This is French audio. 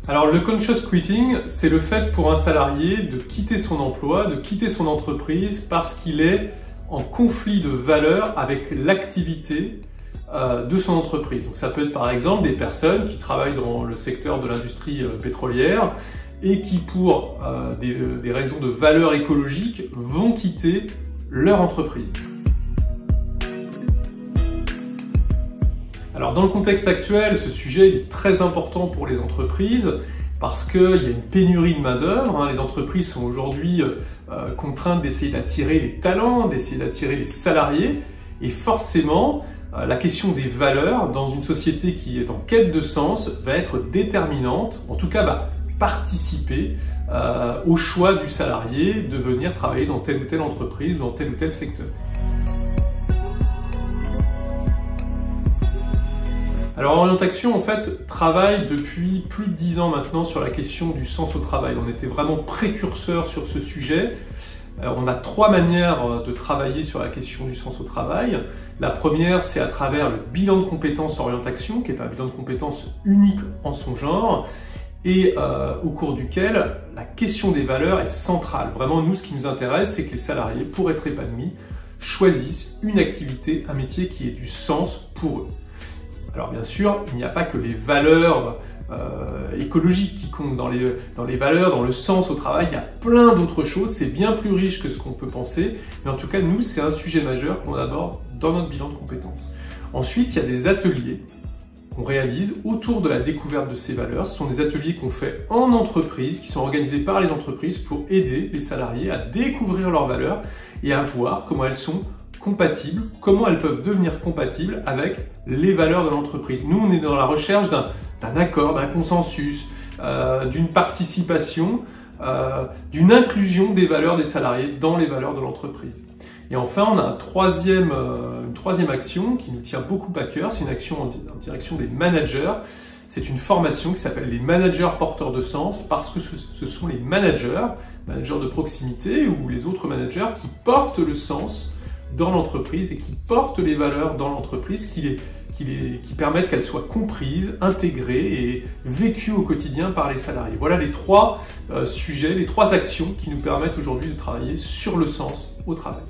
Alors le conscious quitting, c'est le fait pour un salarié de quitter son emploi, de quitter son entreprise parce qu'il est en conflit de valeurs avec l'activité de son entreprise. Donc ça peut être par exemple des personnes qui travaillent dans le secteur de l'industrie pétrolière et qui pour des raisons de valeurs écologiques vont quitter leur entreprise. Alors dans le contexte actuel, ce sujet est très important pour les entreprises parce qu'il y a une pénurie de main-d'œuvre. Les entreprises sont aujourd'hui contraintes d'essayer d'attirer les talents, d'essayer d'attirer les salariés. Et forcément, la question des valeurs dans une société qui est en quête de sens va être déterminante, en tout cas va participer au choix du salarié de venir travailler dans telle ou telle entreprise, dans tel ou tel secteur. Alors Orientaction en fait travaille depuis plus de 10 ans maintenant sur la question du sens au travail. On était vraiment précurseurs sur ce sujet. On a 3 manières de travailler sur la question du sens au travail. La première, c'est à travers le bilan de compétences Orientaction, qui est un bilan de compétences unique en son genre, et au cours duquel la question des valeurs est centrale. Vraiment, nous, ce qui nous intéresse, c'est que les salariés, pour être épanouis, choisissent une activité, un métier qui ait du sens pour eux. Alors bien sûr, il n'y a pas que les valeurs écologiques qui comptent dans les valeurs, dans le sens au travail, il y a plein d'autres choses, c'est bien plus riche que ce qu'on peut penser, mais en tout cas, nous, c'est un sujet majeur qu'on aborde dans notre bilan de compétences. Ensuite, il y a des ateliers qu'on réalise autour de la découverte de ces valeurs. Ce sont des ateliers qu'on fait en entreprise, qui sont organisés par les entreprises pour aider les salariés à découvrir leurs valeurs et à voir comment elles sont compatibles, comment elles peuvent devenir compatibles avec les valeurs de l'entreprise. Nous, on est dans la recherche d'un accord, d'un consensus, d'une participation, d'une inclusion des valeurs des salariés dans les valeurs de l'entreprise. Et enfin, on a une troisième action qui nous tient beaucoup à cœur, c'est une action en direction des managers. C'est une formation qui s'appelle les managers porteurs de sens parce que ce sont les managers de proximité ou les autres managers qui portent le sens dans l'entreprise et qui portent les valeurs dans l'entreprise, qui permettent qu'elles soient comprises, intégrées et vécues au quotidien par les salariés. Voilà les 3 sujets, les 3 actions qui nous permettent aujourd'hui de travailler sur le sens au travail.